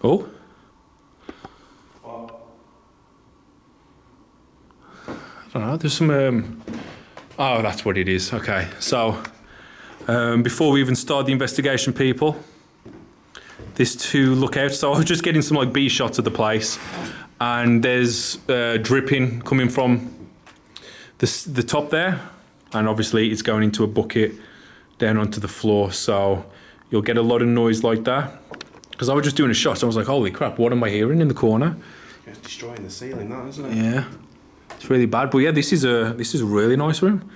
Oh. I don't know, there's some, oh, that's what it is. Okay, so before we even start the investigation, people, this to look out. So I was just getting some like B shots of the place, and there's dripping coming from the top there, and obviously it's going into a bucket down onto the floor, so you'll get a lot of noise like that. Because I was just doing a shot, so I was like, holy crap, what am I hearing in the corner? It's destroying the ceiling, that, isn't it? Yeah, it's really bad. But yeah, this is a really nice room.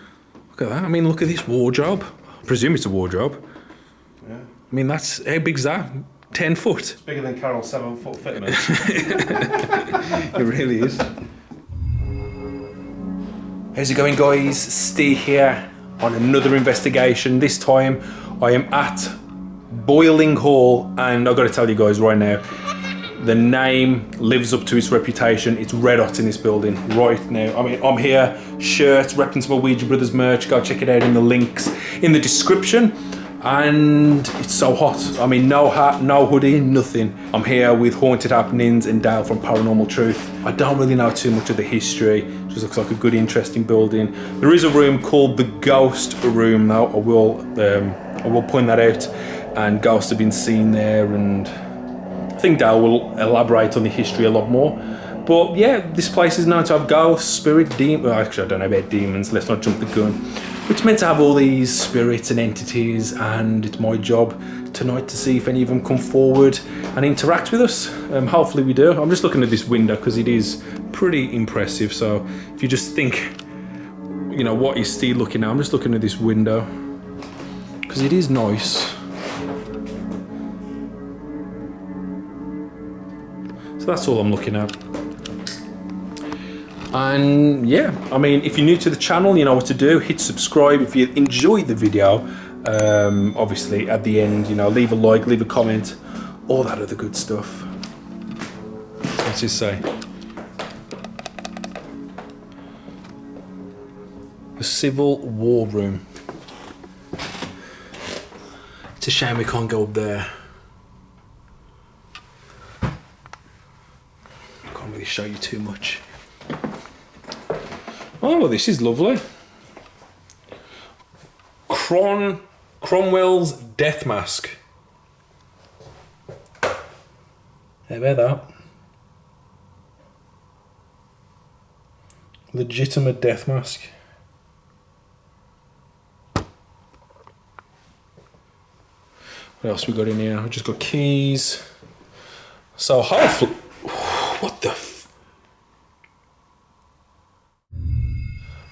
Look at that. I mean, look at this wardrobe. I presume it's a wardrobe. Yeah. I mean, that's, how big's that? 10 foot? It's bigger than Carol's 7-foot fitment. It really is. How's it going, guys? Steve here on another investigation. This time I am at Bolling Hall, and I've got to tell you guys right now, the name lives up to its reputation. It's red hot in this building right now. I mean, I'm here, shirts, repping some Ouija Brothers merch. Go check it out in the links in the description. And it's so hot. I mean, no hat, no hoodie, nothing. I'm here with Haunted Happenings and Dale from Paranormal Truth. I don't really know too much of the history. It just looks like a good, interesting building. There is a room called the Ghost Room though. I will point that out. And ghosts have been seen there, and I think Dale will elaborate on the history a lot more. But yeah, this place is known to have ghosts, spirit, demons. Well, actually, I don't know about demons. Let's not jump the gun. It's meant to have all these spirits and entities, and it's my job tonight to see if any of them come forward and interact with us. Hopefully we do. I'm just looking at this window because it is pretty impressive. So if you just think, you know, what is Steve looking at? I'm just looking at this window because it is nice. So that's all I'm looking at. And yeah, I mean, if you're new to the channel, you know what to do. Hit subscribe if you enjoyed the video. Obviously, at the end, you know, leave a like, leave a comment, all that other good stuff. What's it say? The Civil War Room. It's a shame we can't go up there. Can't really show you too much. Oh, well, this is lovely. Cromwell's death mask. How about that? Legitimate death mask. What else we got in here? We just got keys. So hopefully, what the?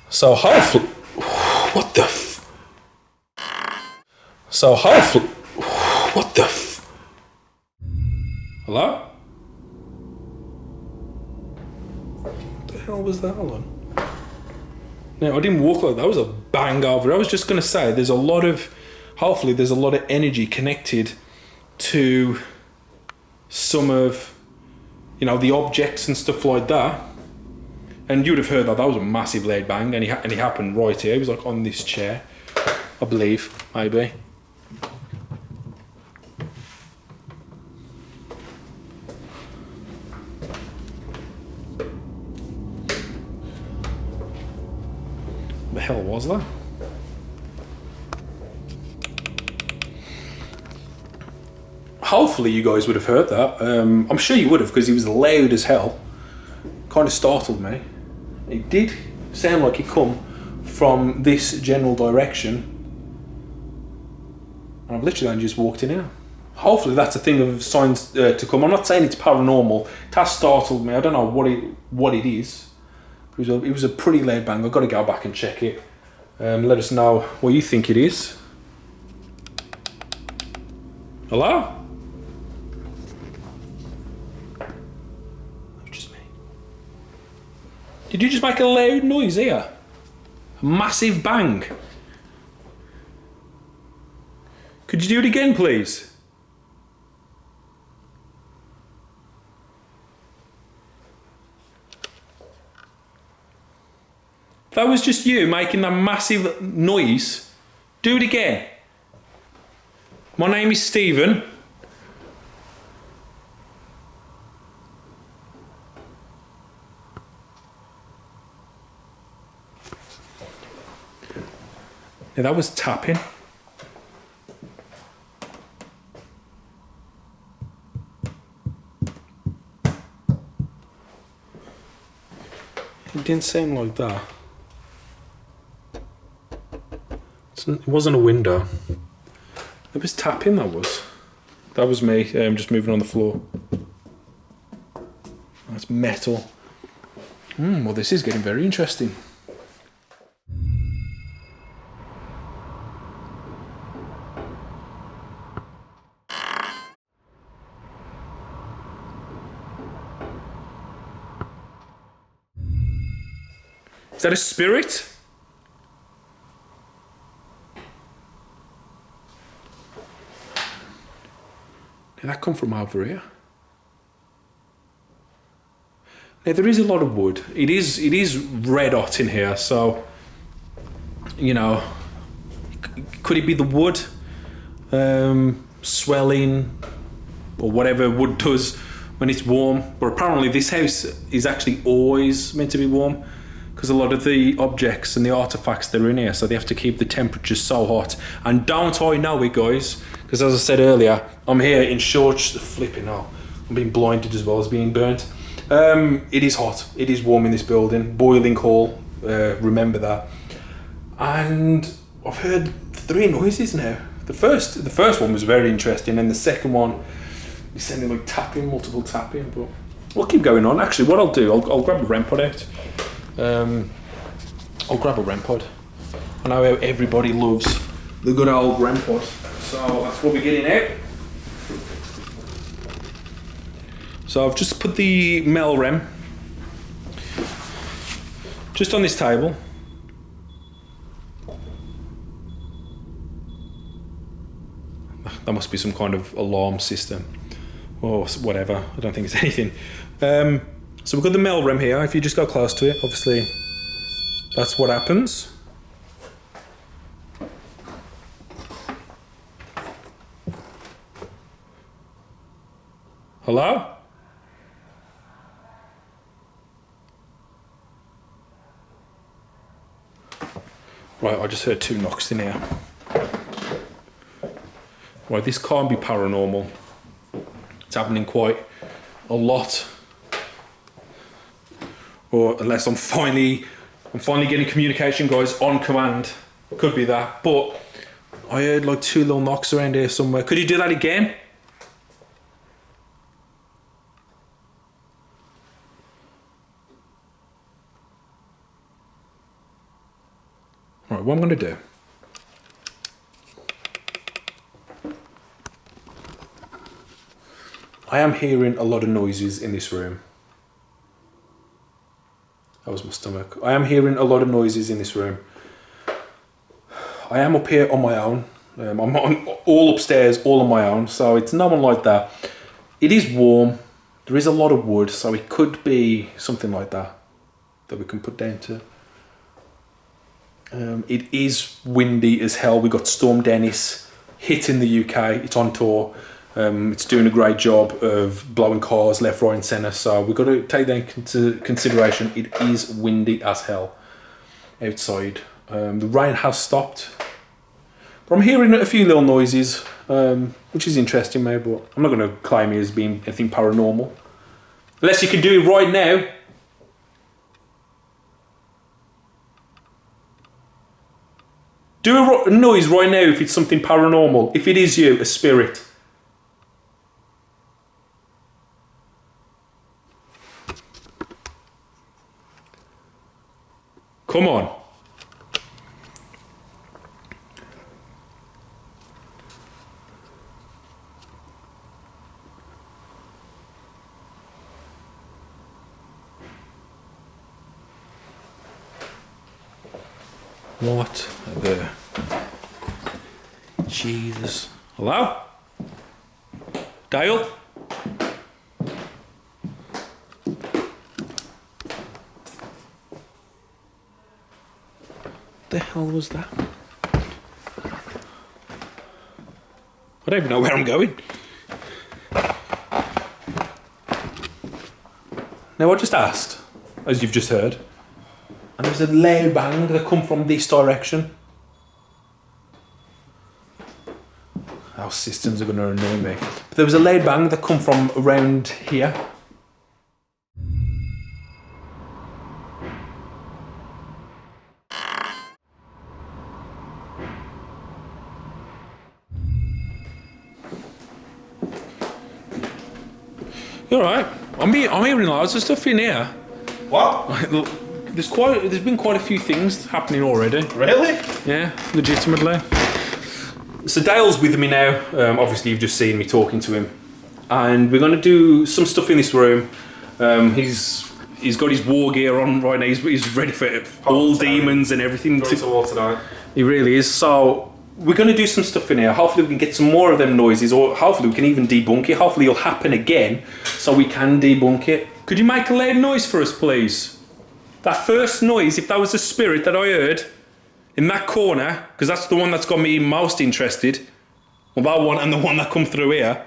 So hopefully, what the? So hopefully, what the? Hello? What the hell was that on? No, I didn't walk like that. That was a bang over. I was just gonna say, there's a lot of, hopefully, there's a lot of energy connected to some of, you know, the objects and stuff like that. And you would have heard that was a massive loud bang, and he happened right here. He was like on this chair, I believe, maybe. What the hell was that? Hopefully you guys would have heard that. I'm sure you would have, because he was loud as hell. Kind of startled me. It did sound like it come from this general direction. And I've literally only just walked in here. Hopefully that's a thing of signs to come. I'm not saying it's paranormal. It has startled me. I don't know what it is. It was a pretty loud bang. I've got to go back and check it. Let us know what you think it is. Hello? Did you just make a loud noise here? A massive bang. Could you do it again, please? That was just you making that massive noise. Do it again. My name is Stephen. Now that was tapping. It didn't sound like that. It wasn't a window. It was tapping, that was. That was me, just moving on the floor. That's metal. Well, this is getting very interesting. Is that a spirit? Did that come from over here? Now there is a lot of wood. It is red hot in here, so you know, could it be the wood swelling or whatever wood does when it's warm? But apparently this house is actually always meant to be warm, because a lot of the objects and the artifacts that are in here, so they have to keep the temperatures so hot. And don't I know it, guys, because as I said earlier, I'm here in shorts. Flipping hell, I'm being blinded as well as being burnt. It is hot, it is warm in this building. Boiling Hall, remember that. And I've heard 3 noises now. The first one was very interesting, and the second one is sounding like tapping, multiple tapping, but we'll keep going on. Actually, what I'll do, I'll grab a REM pod out. I'll grab a REM pod. I know how everybody loves the good old REM pod, so that's what we're getting out. So I've just put the Mel REM just on this table. That must be some kind of alarm system or whatever. I don't think it's anything. So we've got the Mel REM here. If you just go close to it, obviously that's what happens. Hello? Right, I just heard 2 knocks in here. Right, this can't be paranormal. It's happening quite a lot. Or unless I'm finally getting communication, guys, on command. Could be that. But I heard like 2 little knocks around here somewhere. Could you do that again? Right, what I'm going to do. I am hearing a lot of noises in this room. That was my stomach. I am hearing a lot of noises in this room. I am up here on my own. I'm all upstairs, all on my own, so it's no one like that. It is warm. There is a lot of wood, so it could be something like that we can put down to. It is windy as hell. We got Storm Dennis hitting the UK. It's on tour. It's doing a great job of blowing cars left, right and centre. So we've got to take that into consideration. It is windy as hell outside. The rain has stopped. But I'm hearing a few little noises, which is interesting maybe. But I'm not going to claim it as being anything paranormal. Unless you can do it right now. Do a noise right now if it's something paranormal. If it is you, a spirit. Come on. What the... Jesus. Hello? Dale? The hell was that? I don't even know where I'm going. Now I just asked, as you've just heard, and there was a loud bang that come from this direction. those systems are going to annoy me. But there was a loud bang that come from around here. You alright? I'm hearing loads of stuff in here. What? Look, there's been quite a few things happening already. Really? Yeah, legitimately. So Dale's with me now. Obviously you've just seen me talking to him. And we're going to do some stuff in this room. He's got his war gear on right now. He's ready for all demons and everything. Going to war tonight. He really is. So we're going to do some stuff in here. Hopefully we can get some more of them noises, or hopefully we can even debunk it. Hopefully it'll happen again so we can debunk it. Could you make a loud noise for us, please? That first noise, if that was a spirit that I heard in that corner, because that's the one that's got me most interested. Well, that one and the one that come through here.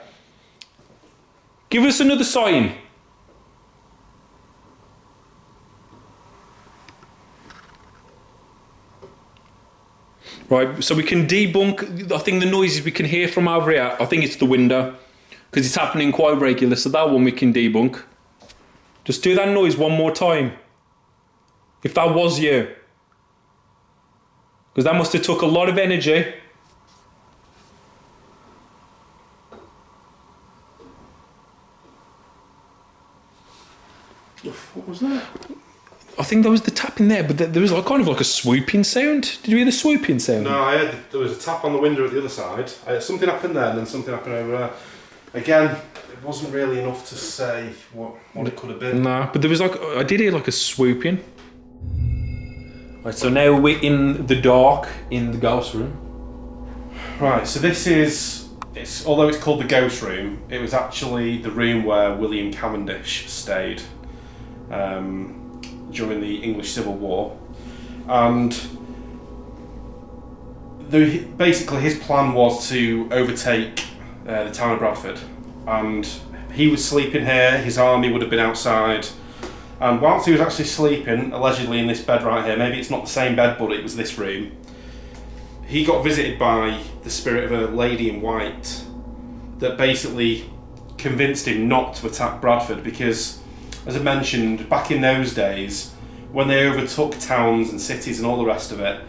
Give us another sign. Right, so we can debunk, I think the noises we can hear from over here, I think it's the window, because it's happening quite regular, so that one we can debunk. Just do that noise one more time. If that was you. Because that must have took a lot of energy. What was that? I think there was the tapping there, but there was kind of like a swooping sound. Did you hear the swooping sound? No, I heard there was a tap on the window at the other side. Something happened there and then something happened over there. Again, it wasn't really enough to say what it could have been. No, but there was I did hear like a swooping. Right, so now we're in the dark in the ghost room. Right, so this is, although it's called the ghost room, it was actually the room where William Cavendish stayed during the English Civil War. And basically his plan was to overtake the town of Bradford. And he was sleeping here, his army would have been outside. And whilst he was actually sleeping, allegedly in this bed right here, maybe it's not the same bed, but it was this room, he got visited by the spirit of a lady in white that basically convinced him not to attack Bradford because, as I mentioned, back in those days, when they overtook towns and cities and all the rest of it,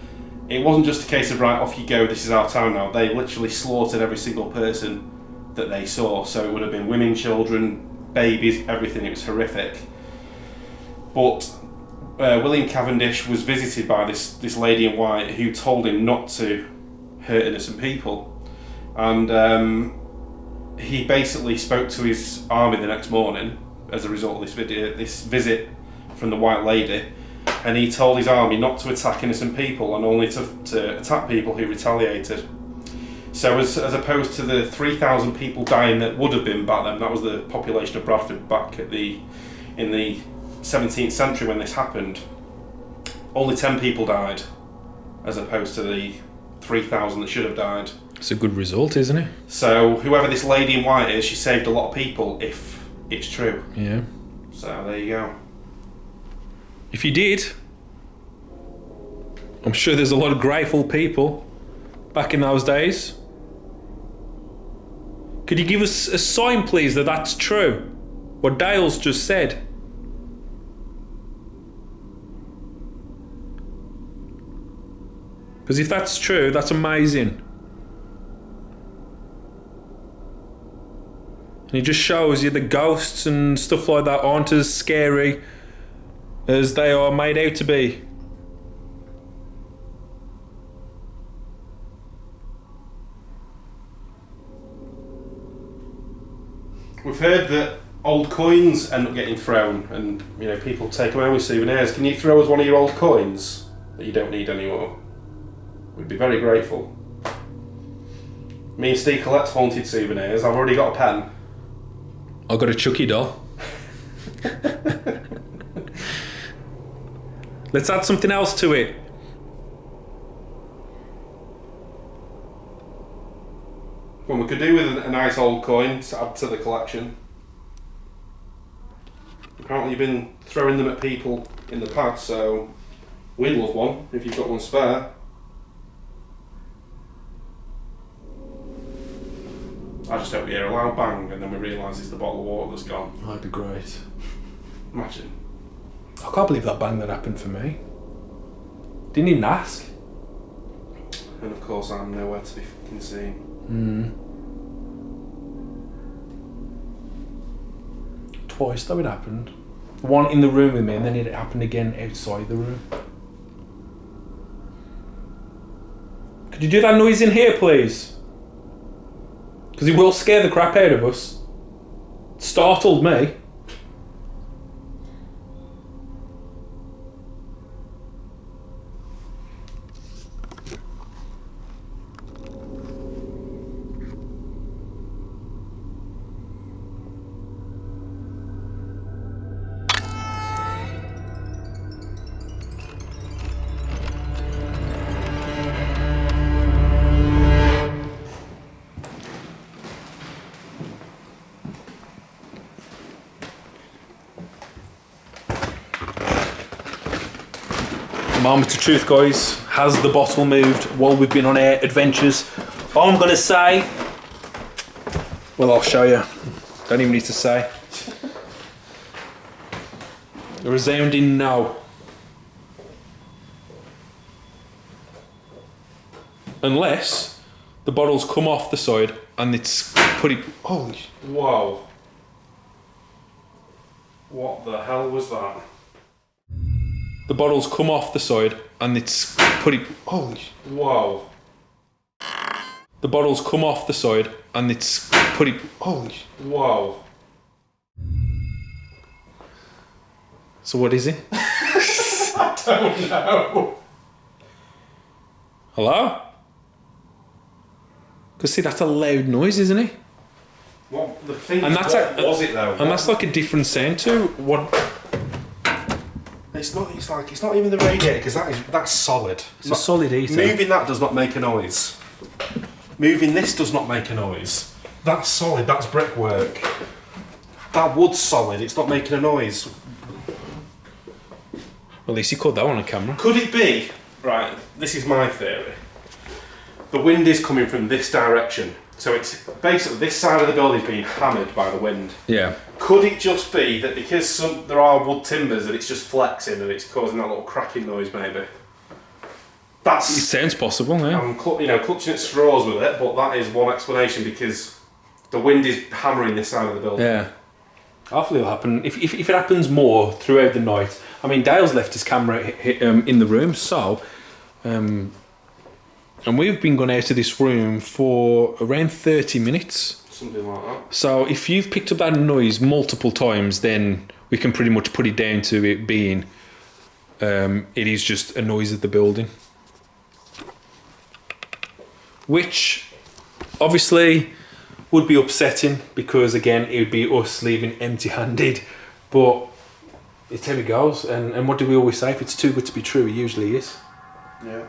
it wasn't just a case of, right, off you go, this is our town now. They literally slaughtered every single person that they saw. So it would have been women, children, babies, everything. It was horrific. But William Cavendish was visited by this lady in white who told him not to hurt innocent people. And he basically spoke to his army the next morning as a result of this visit from the white lady, and he told his army not to attack innocent people and only to attack people who retaliated. So as opposed to the 3,000 people dying that would have been back then, that was the population of Bradford back in the 17th century when this happened, only 10 people died as opposed to the 3,000 that should have died. It's a good result, isn't it? So whoever this lady in white is, she saved a lot of people if it's true. Yeah. So there you go. If you did, I'm sure there's a lot of grateful people back in those days. Could you give us a sign, please, that that's true? What Dale's just said. Because if that's true, that's amazing. And it just shows you the ghosts and stuff like that aren't as scary as they are made out to be. We've heard that old coins end up getting thrown and people take them home as souvenirs. Can you throw us one of your old coins that you don't need anymore? We'd be very grateful. Me and Steve collect haunted souvenirs. I've already got a pen. I've got a Chucky doll. Let's add something else to it. Well, we could do with a nice old coin to add to the collection. Apparently you've been throwing them at people in the past, so we'd love one if you've got one spare. I just hope we hear a loud bang and then we realise it's the bottle of water that's gone. That'd be great. Imagine. I can't believe that bang that happened for me. Didn't even ask. And of course I'm nowhere to be fucking seen. Twice though it happened. One in the room with me, and then it happened again outside the room. Could you do that noise in here, please? Because it will scare the crap out of us. Startled me. Moment of truth, guys. Has the bottle moved while we've been on our adventures? I'm going to say... Well, I'll show you. Don't even need to say. A resounding no. Unless the bottle's come off the side and it's pretty... Holy... Whoa. What the hell was that? The bottle's come off the side and it's pretty... Holy... Whoa. The bottle's come off the side and it's pretty... Holy... Whoa. So what is it? I don't know. Hello? Because see, that's a loud noise, isn't it? What the thing And is, that's what was it though? And that's like a different sound to what... It's not. It's like it's not even the radiator because that's solid. It's a solid heater. Moving that does not make a noise. Moving this does not make a noise. That's solid. That's brickwork. That wood's solid. It's not making a noise. At least you caught that on camera. Could it be? Right. This is my theory. The wind is coming from this direction, so it's basically this side of the building is being hammered by the wind. Yeah. Could it just be that because there are wood timbers that it's just flexing and it's causing that little cracking noise maybe? It That's... sounds possible, yeah. I'm clutching at straws with it, but that is one explanation because the wind is hammering this side of the building. Yeah. Hopefully it'll happen. If it happens more throughout the night. I mean, Dale's left his camera in the room, so... and we've been going out of this room for around 30 minutes. Something like that. So if you've picked up that noise multiple times, then we can pretty much put it down to it being it is just a noise of the building. Which obviously would be upsetting because again it would be us leaving empty-handed, but it's how it goes. And what do we always say? If it's too good to be true, it usually is. Yeah.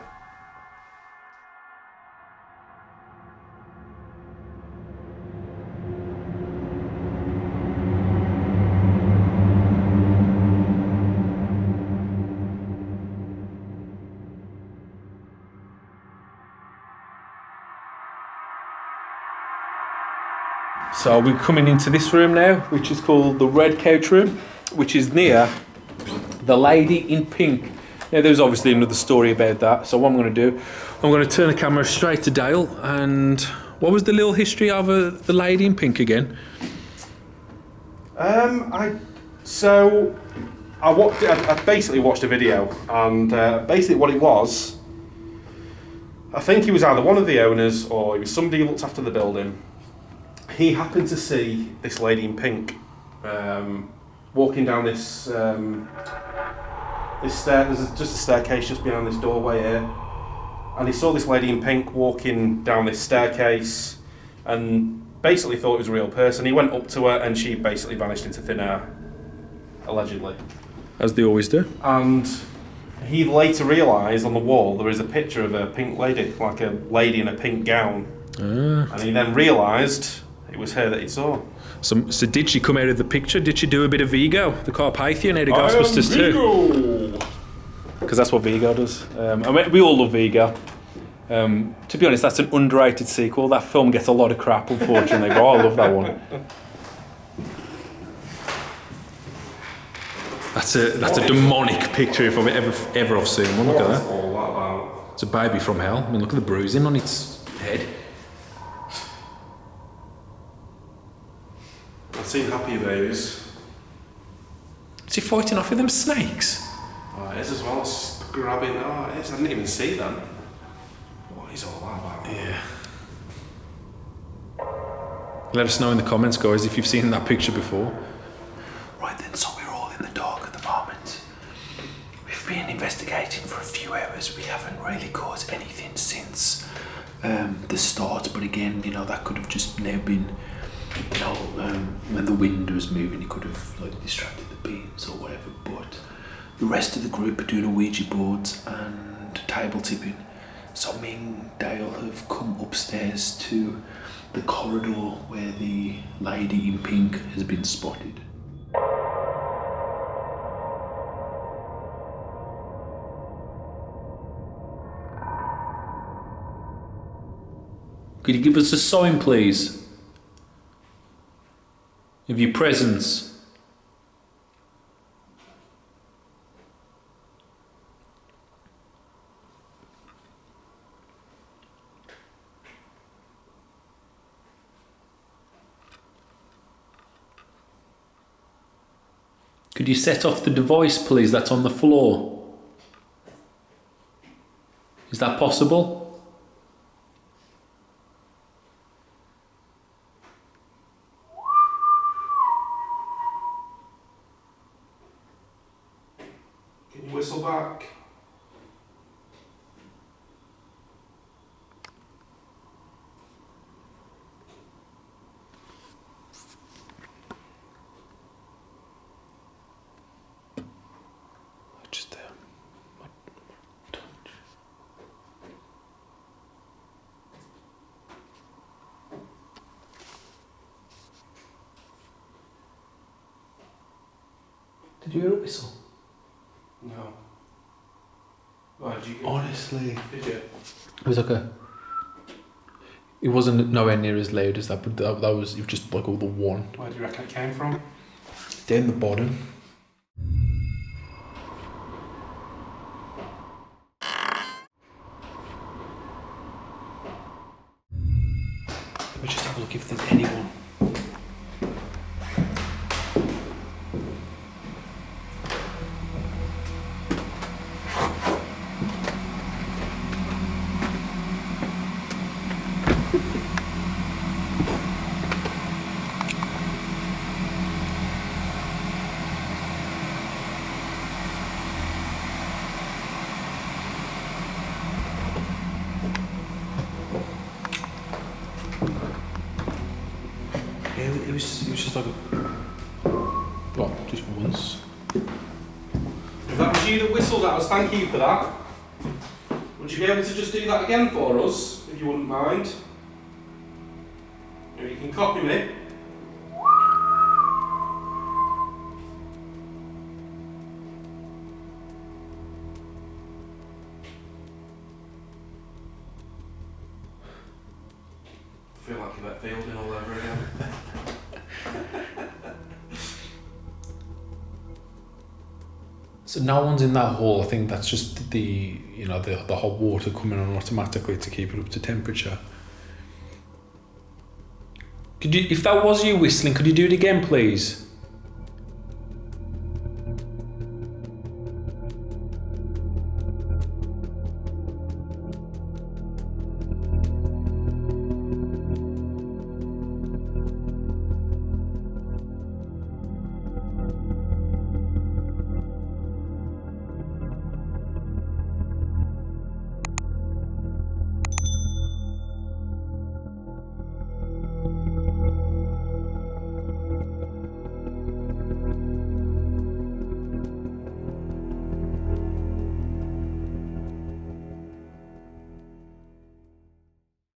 So we're coming into this room now, which is called the Red Couch Room, which is near the Lady in Pink. Now there's obviously another story about that, so what I'm going to do, I'm going to turn the camera straight to Dale, and what was the little history of the Lady in Pink again? I basically watched a video, and basically what it was, I think he was either one of the owners or he was somebody who looked after the building. He happened to see this lady in pink walking down this stair. There's just a staircase just behind this doorway here, and he saw this lady in pink walking down this staircase, and basically thought it was a real person. He went up to her, and she basically vanished into thin air, allegedly. As they always do. And he later realised on the wall there is a picture of a pink lady, like a lady in a pink gown. And he then realised it was her that he saw. So did she come out of the picture? Did she do a bit of Vigo, the Carpathian out of Ghostbusters too? Because that's what Vigo does. I mean, we all love Vigo. To be honest, that's an underrated sequel. That film gets a lot of crap, unfortunately, but I love that one. That's a demonic picture if I've ever have seen one. Look at that. All that about? It's a baby from hell. I mean, look at the bruising on its head. I've seen happier babies. Is he fighting off with them snakes? Oh, it is as well. It's grabbing. Oh, it is. I didn't even see them. What is all that about? Yeah. Let us know in the comments, guys, if you've seen that picture before. Right then, so we're all in the dark at the moment. We've been investigating for a few hours. We haven't really caught anything since the start, but again, you know, that could have just now been, you know, when the wind was moving, it could have like distracted the beams or whatever. But the rest of the group are doing a Ouija boards and table tipping. So me and Dale have come upstairs to the corridor where the lady in pink has been spotted. Could you give us a sign, please, of your presence? Could you set off the device, please, that's on the floor? Is that possible? Can you whistle back? Just Did you hear a whistle? No. Why did you get Honestly. Did you? It was like it wasn't nowhere near as loud as that, but that was just like all the one. Where do you reckon it came from? Down the bottom. Let me just have a look if there's anyone. It was just like what, just once. If that was you that whistled at us, thank you for that. Would you be able to just do that again for us, if you wouldn't mind? Or you can copy me. I feel like you're fielding all over again. So no one's in that hall. I think that's just the hot water coming on automatically to keep it up to temperature. Could you, if that was you whistling, could you do it again, please?